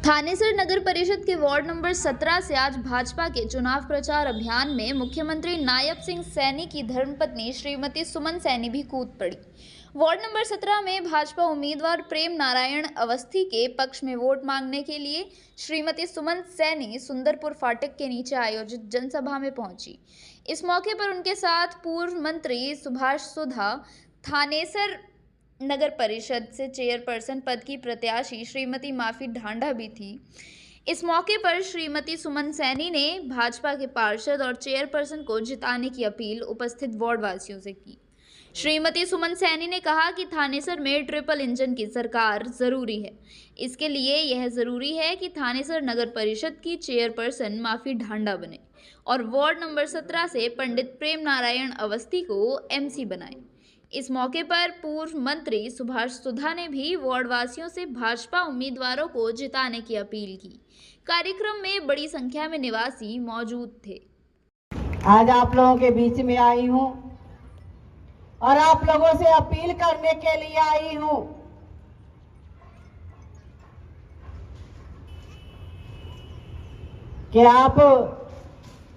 थानेसर नगर परिषद के ward number 17 से आज भाजपा के चुनाव प्रचार अभियान में मुख्यमंत्री नायब सिंह सैनी की धर्मपत्नी श्रीमती सुमन सैनी भी कूद पड़ी। वार्ड नंबर 17 में भाजपा उम्मीदवार प्रेम नारायण अवस्थी के पक्ष में वोट मांगने के लिए श्रीमती सुमन सैनी सुंदरपुर फाटक के नीचे आयोजित जनसभा में पहुंची। इस मौके पर उनके साथ पूर्व मंत्री सुभाष सुधा, थानेसर नगर परिषद से चेयरपर्सन पद की प्रत्याशी श्रीमती माफी ढांडा भी थी। इस मौके पर श्रीमती सुमन सैनी ने भाजपा के पार्षद और चेयरपर्सन को जिताने की अपील उपस्थित वार्ड वासियों से की। श्रीमती सुमन सैनी ने कहा कि थानेसर में ट्रिपल इंजन की सरकार जरूरी है। इसके लिए यह जरूरी है कि थानेसर नगर परिषद की चेयरपर्सन माफी ढांडा बने और वार्ड नंबर 17 से पंडित प्रेम नारायण अवस्थी को एमसी बनाए। इस मौके पर पूर्व मंत्री सुभाष सुधा ने भी वार्ड वासियों से भाजपा उम्मीदवारों को जिताने की अपील की। कार्यक्रम में बड़ी संख्या में निवासी मौजूद थे। आज आप लोगों के बीच में आई हूं और आप लोगों से अपील करने के लिए आई हूं कि आप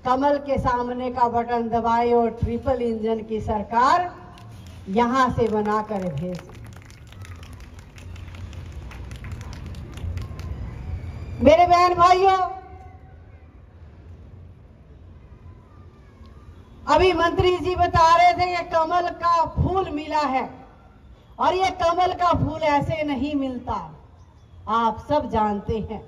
कमल के सामने का बटन दबाएं और ट्रिपल इंजन की सरकार यहां से बनाकर भेज। मेरे बहन भाइयों, अभी मंत्री जी बता रहे थे कि कमल का फूल मिला है और ये कमल का फूल ऐसे नहीं मिलता, आप सब जानते हैं।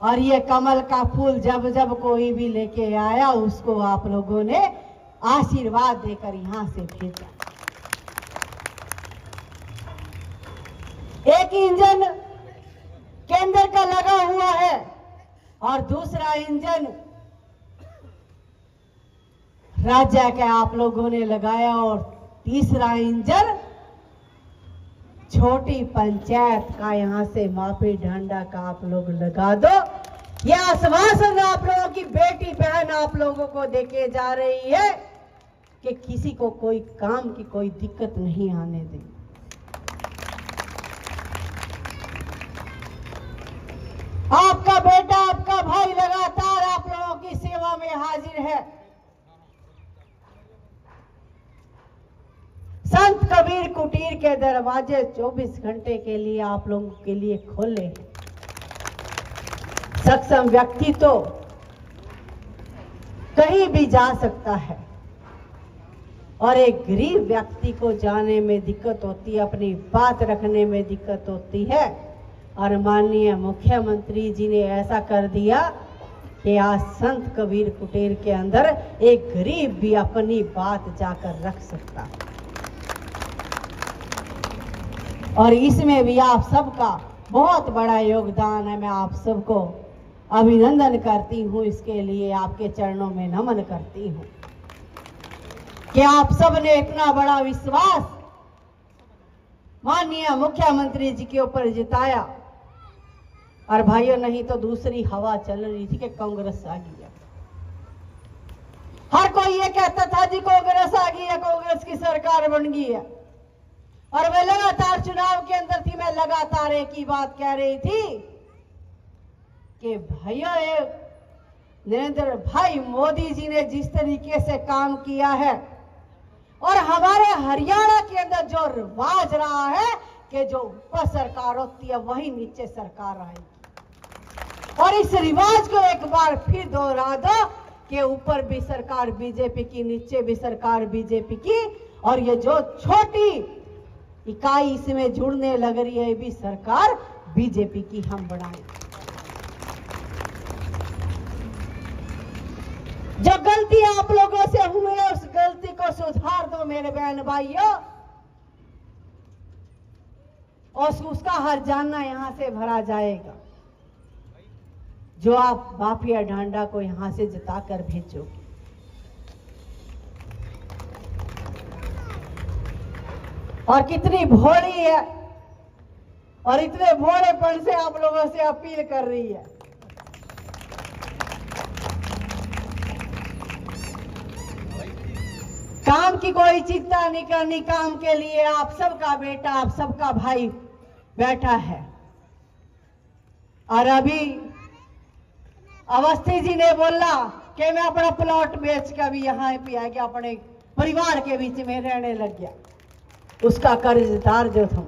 और ये कमल का फूल जब जब कोई भी लेके आया उसको आप लोगों ने आशीर्वाद देकर यहां से भेजा। एक इंजन केंद्र का लगा हुआ है और दूसरा इंजन राज्य के आप लोगों ने लगाया और तीसरा इंजन छोटी पंचायत का यहां से माफी ढांडा का आप लोग लगा दो। यह आश्वासन आप लोगों की बेटी बहन आप लोगों को देके जा रही है कि किसी को कोई काम की कोई दिक्कत नहीं आने देंगे। आपका बेटा आपका भाई लगातार आप लोगों की सेवा में हाजिर है। संत कबीर कुटीर के दरवाजे 24 घंटे के लिए आप लोगों के लिए खोले। सक्षम व्यक्ति तो कहीं भी जा सकता है और एक गरीब व्यक्ति को जाने में दिक्कत होती है, अपनी बात रखने में दिक्कत होती है। और माननीय मुख्यमंत्री जी ने ऐसा कर दिया कि आज संत कबीर कुटीर के अंदर एक गरीब भी अपनी बात जाकर रख सकता है। और इसमें भी आप सबका बहुत बड़ा योगदान है। मैं आप सबको अभिनंदन करती हूँ, इसके लिए आपके चरणों में नमन करती हूँ कि आप सब ने इतना बड़ा विश्वास माननीय मुख्यमंत्री जी के ऊपर जिताया। और भाइयों, नहीं तो दूसरी हवा चल रही थी कि कांग्रेस आ गई है। हर कोई ये कहता था जी कांग्रेस आ गई है, कांग्रेस की सरकार बन गई है। और मैं लगातार चुनाव के अंदर थी, मैं लगातार एक ही बात कह रही थी कि भैया नरेंद्र भाई मोदी जी ने जिस तरीके से काम किया है और हमारे हरियाणा के अंदर जो रिवाज रहा है कि जो ऊपर सरकार होती है वही नीचे सरकार आएगी, और इस रिवाज को एक बार फिर दोहरा दो कि ऊपर भी सरकार बीजेपी की, नीचे भी सरकार बीजेपी की, और ये जो छोटी इकाई इसमें जुड़ने लग रही है भी सरकार बीजेपी की हम बनाएंगे। जो गलती आप लोगों से हुई है उस गलती को सुधार दो मेरे बहन भाइयों, और उसका हर्जाना यहां से भरा जाएगा जो आप माफिया ढांडा को यहां से जिताकर भेजोगे। और कितनी भोली है और इतने भोलेपन से आप लोगों से अपील कर रही है। काम की कोई चिंता नहीं करनी, काम के लिए आप सबका बेटा आप सबका भाई बैठा है। और अभी अवस्थी जी ने बोला कि मैं अपना प्लॉट बेच कर भी यहाँ पे आ गया, अपने परिवार के बीच में रहने लग गया। उसका कर्जदार जो था,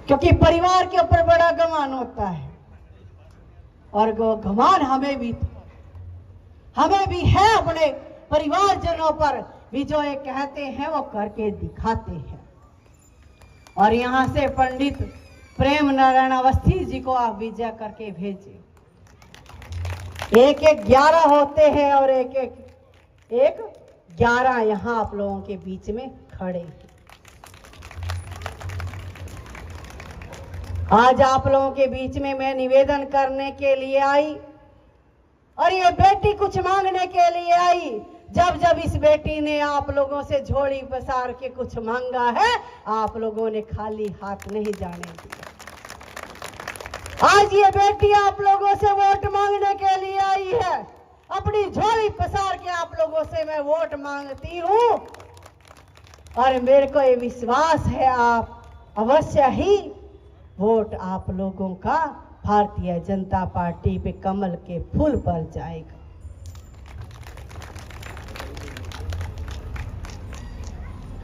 क्योंकि परिवार के ऊपर बड़ा गमान होता है और वो गमान हमें भी है अपने परिवारजनों पर भी। जो ये कहते हैं वो करके दिखाते हैं। और यहां से पंडित प्रेम नारायण अवस्थी जी को आप विजय करके भेजे। 1-1-11 होते हैं और 1-1-11 यहां आप लोगों के बीच में खड़े हैं। आज आप लोगों के बीच में मैं निवेदन करने के लिए आई और ये बेटी कुछ मांगने के लिए आई। जब इस बेटी ने आप लोगों से झोली पसार के कुछ मांगा है, आप लोगों ने खाली हाथ नहीं जाने दिया। आज ये बेटी आप लोगों से वोट मांगने के लिए आई है। अपनी झोली पसार के आप लोगों से मैं वोट मांगती हूं और मेरे को ये विश्वास है आप अवश्य ही वोट आप लोगों का भारतीय जनता पार्टी पे कमल के फूल पर जाएगा।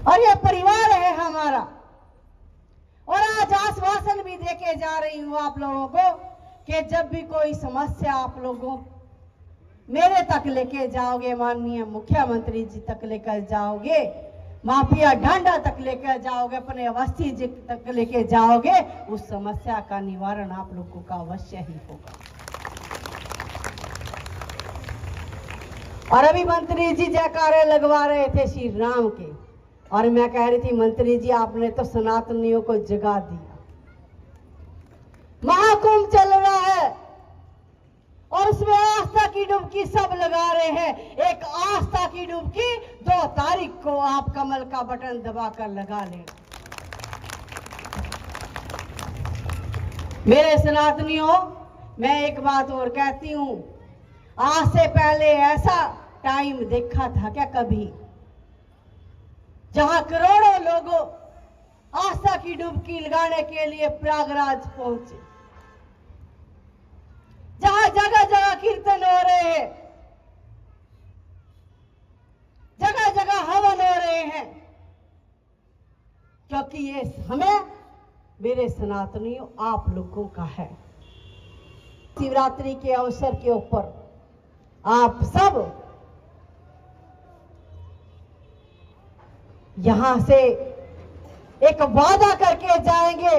और ये परिवार है हमारा। और आज आश्वासन भी देके जा रही हूं आप लोगों को कि जब भी कोई समस्या आप लोगों मेरे तक लेके जाओगे, माननीय मुख्यमंत्री जी तक लेकर जाओगे, माफिया ढांडा तक लेकर जाओगे, अपने अवस्थी जी तक लेके जाओगे, उस समस्या का निवारण आप लोगों का अवश्य ही होगा। और अभी मंत्री जी जयकारे लगवा रहे थे श्री राम के और मैं कह रही थी मंत्री जी आपने तो सनातनियों को जगा दिया। महाकुंभ चल रहा है और उसमें आस्था की डुबकी सब लगा रहे हैं। एक आस्था की डुबकी 2 तारीख को आप कमल का बटन दबाकर लगा लेना। मेरे सनातनियों, मैं एक बात और कहती हूं, आज से पहले ऐसा टाइम देखा था क्या कभी जहां करोड़ों लोगों आस्था की डुबकी लगाने के लिए प्रयागराज पहुंचे, जहां जगह जगह कीर्तन हो रहे हैं, जगह जगह हवन हो रहे हैं, क्योंकि ये समय मेरे सनातनियों आप लोगों का है। शिवरात्रि के अवसर के ऊपर आप सब यहां से एक वादा करके जाएंगे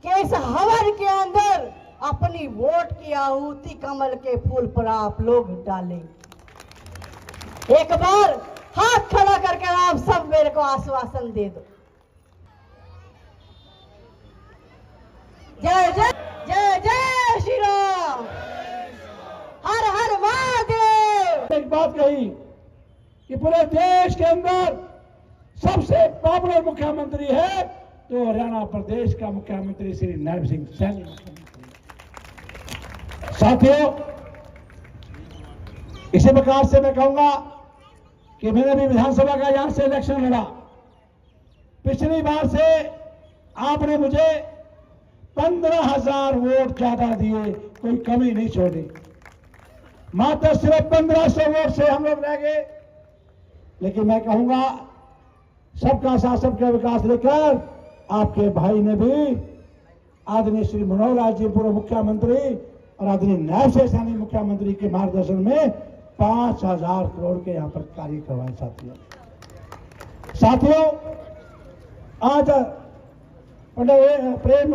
कि इस हवन के अंदर अपनी वोट की आहुति कमल के फूल पर आप लोग डालेंगे। एक बार हाथ खड़ा करके आप सब मेरे को आश्वासन दे दो। जय जय जय जय श्री राम, हर हर महादेव। एक बात कही कि पूरे देश के अंदर सबसे पॉपुलर मुख्यमंत्री है तो हरियाणा प्रदेश का मुख्यमंत्री श्री नायब सिंह सैनी मुख्यमंत्री। साथियों, इसी प्रकार से मैं कहूंगा कि मैंने भी विधानसभा का यहां से इलेक्शन लड़ा। पिछली बार से आपने मुझे 15,000 वोट ज्यादा दिए, कोई कमी नहीं छोड़ी। मात्र सिर्फ 1500 वोट से हम लोग रह गए। लेकिन मैं कहूंगा सबका साथ सबका विकास लेकर आपके भाई ने भी आदरणीय श्री मनोहर लाल जी पूर्व मुख्यमंत्री और आदरणीय नायब सिंह सैनी मुख्यमंत्री के मार्गदर्शन में 5,000 करोड़ के यहां पर कार्य करवाए। साथियों, आज पंडित प्रेम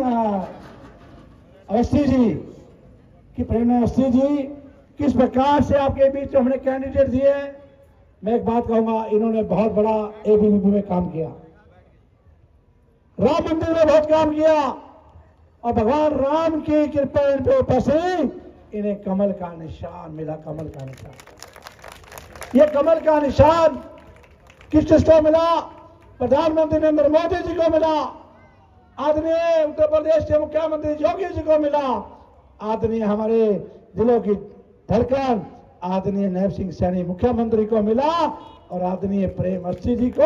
अवस्थी जी किस प्रकार से आपके बीच हमने कैंडिडेट दिए हैं, मैं एक बात कहूंगा, इन्होंने बहुत बड़ा एबीवीपी में काम किया, राम मंदिर में बहुत काम किया और भगवान राम की कृपा इन पे बसी, इन्हें कमल का निशान मिला। कमल का निशान, ये कमल का निशान किसको मिला? प्रधानमंत्री नरेंद्र मोदी जी को मिला, आदरणीय उत्तर प्रदेश के मुख्यमंत्री योगी जी को मिला, आदरणीय हमारे दिलों की धड़कन आदरणीय नायब सिंह सैनी मुख्यमंत्री को मिला और आदरणीय प्रेम अवस्थी जी को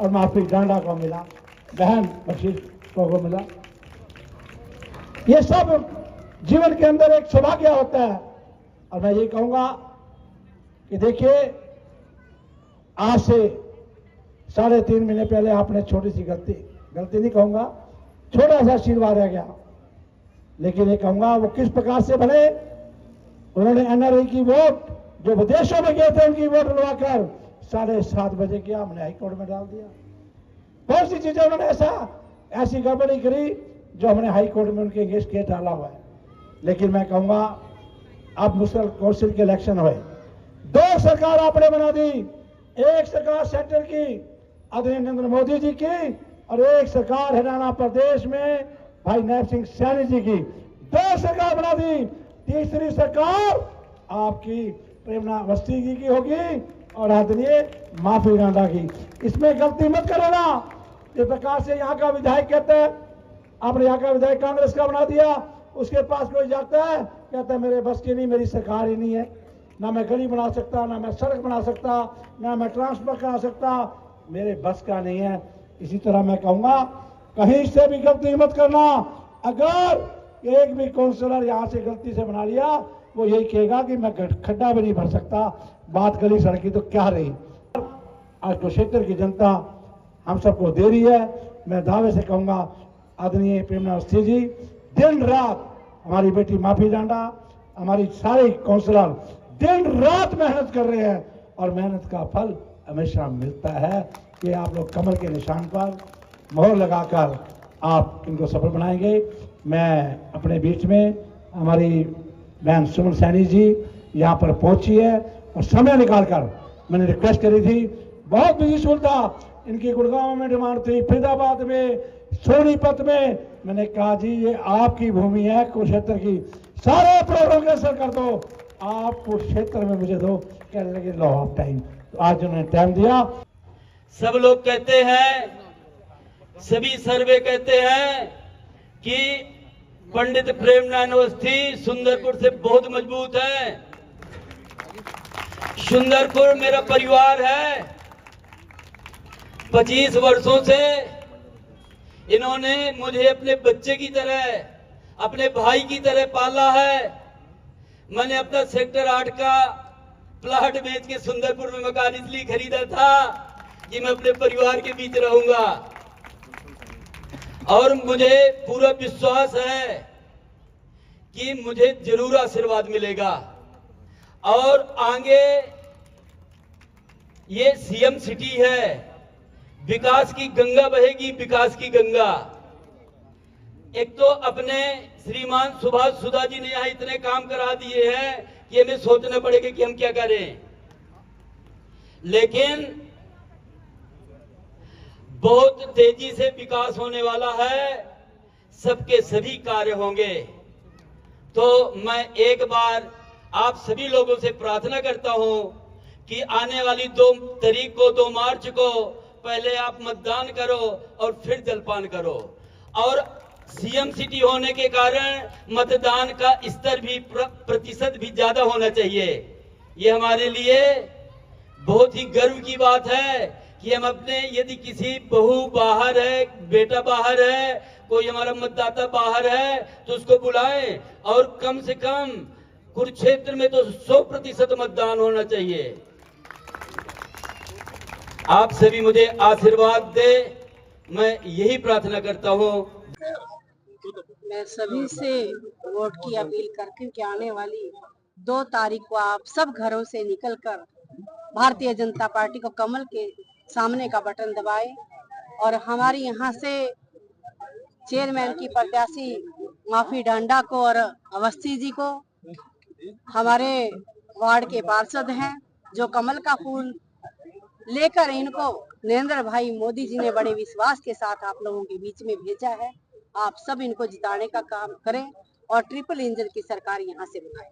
और माफी डांडा को मिला। बहन बख्शी को मिला। ये सब जीवन के अंदर एक सौभाग्य होता है। और मैं ये कहूंगा कि देखिए, आज से 3.5 महीने पहले आपने छोटी सी गलती नहीं कहूंगा, छोटा सा आशीर्वाद रह गया, लेकिन ये कहूंगा वो किस प्रकार से बने। उन्होंने एनआरआई की वोट जो विदेशों में गए थे उनकी वोट लड़वाकर 7:30 बजे किया, हमने हाईकोर्ट में डाल दिया। बहुत सी चीजें उन्होंने ऐसी गड़बड़ी करी जो हमने हाईकोर्ट में उनके अगेंस्ट केस डाला हुआ है। लेकिन मैं कहूंगा अब मुस्लिम काउंसिल के इलेक्शन हुए, 2 सरकार आपने बना दी, एक सरकार सेंटर की आदरणीय नरेंद्र मोदी जी की और एक सरकार हरियाणा प्रदेश में भाई नायब सिंह सैनी जी की। 2 सरकार बना दी, तीसरी सरकार आपकी प्रेमना अवस्थी जी की होगी और आदरणीय माफी डांडा की। इसमें गलती मत करना। इस प्रकार से यहाँ का विधायक कहता है, आपने यहाँ का विधायक कांग्रेस का बना दिया, उसके पास कोई जाता है कहता है मेरे बस की नहीं, मेरी सरकार ही नहीं है, ना मैं गली बना सकता, ना मैं सड़क बना सकता, ना मैं ट्रांसफर करा सकता, मेरे बस का नहीं है। इसी तरह मैं कहूंगा कहीं से भी गलती मत करना। अगर एक भी काउंसलर यहाँ से गलती से बना लिया, वो यही कहेगा कि मैं खड्डा भी नहीं भर सकता, बात गली सड़क की तो क्या रही। आज तो क्षेत्र की जनता हम सबको दे रही है। मैं दावे से कहूंगा आदरणीय प्रेमना अवस्थी जी दिन रात, हमारी बेटी माफी डांडा, हमारी सारे काउंसलर दिन रात मेहनत कर रहे हैं और मेहनत का फल हमेशा मिलता है कि आप लोग कमल के निशान पर मोहर लगाकर आप इनको सफल बनाएंगे। मैं अपने बीच में हमारी बहन सुमन सैनी जी यहाँ पर पहुंची है और समय निकालकर मैंने रिक्वेस्ट करी थी, बहुत बिजी शेड्यूल था, इनकी गुड़गांव में डिमांड थी, फरीदाबाद में, सोनीपत में। मैंने कहा जी ये आपकी भूमि है कुरुक्षेत्र की, सारे प्रोग्राम कैंसिल कर दो, आप कुरुक्षेत्र में मुझे दो। कहने लगे लो ऑफ टाइम, तो आज उन्होंने टाइम दिया। सब लोग कहते हैं, सभी सर्वे कहते हैं कि पंडित प्रेमनाथ अवस्थी सुंदरपुर से बहुत मजबूत है। सुंदरपुर मेरा परिवार है, 25 वर्षों से इन्होंने मुझे अपने बच्चे की तरह, अपने भाई की तरह पाला है। मैंने अपना सेक्टर 8 का प्लाट बेच के सुंदरपुर में मकान इसलिए खरीदा था कि मैं अपने परिवार के बीच रहूंगा, और मुझे पूरा विश्वास है कि मुझे जरूर आशीर्वाद मिलेगा। और आगे ये सीएम सिटी है, विकास की गंगा बहेगी, विकास की गंगा। एक तो अपने श्रीमान सुभाष सुधा जी ने यहाँ इतने काम करा दिए हैं कि हमें सोचना पड़ेगा कि हम क्या करें, लेकिन बहुत तेजी से विकास होने वाला है, सबके सभी कार्य होंगे। तो मैं एक बार आप सभी लोगों से प्रार्थना करता हूं कि आने वाली 2 तारीख को, 2 मार्च को पहले आप मतदान करो और फिर जलपान करो। और सीएम सिटी होने के कारण मतदान का स्तर भी, प्रतिशत भी ज्यादा होना चाहिए। ये हमारे लिए बहुत ही गर्व की बात है कि हम अपने, यदि किसी बहू बाहर है, बेटा बाहर है, कोई हमारा मतदाता बाहर है, तो उसको बुलाएं और कम से कम कुरुक्षेत्र में तो 100% मतदान होना चाहिए। आप सभी मुझे आशीर्वाद दे, मैं यही प्रार्थना करता हूँ। मैं सभी से वोट की अपील करती हूँ कि आने वाली 2 तारीख को आप सब घरों से निकलकर भारतीय जनता पार्टी को कमल के सामने का बटन दबाएं और हमारी यहाँ से चेयरमैन की प्रत्याशी माफी डांडा को और अवस्थी जी को, हमारे वार्ड के पार्षद हैं जो कमल का फूल लेकर इनको नरेंद्र भाई मोदी जी ने बड़े विश्वास के साथ आप लोगों के बीच में भेजा है, आप सब इनको जिताने का काम करें और ट्रिपल इंजन की सरकार यहाँ से बनाएं।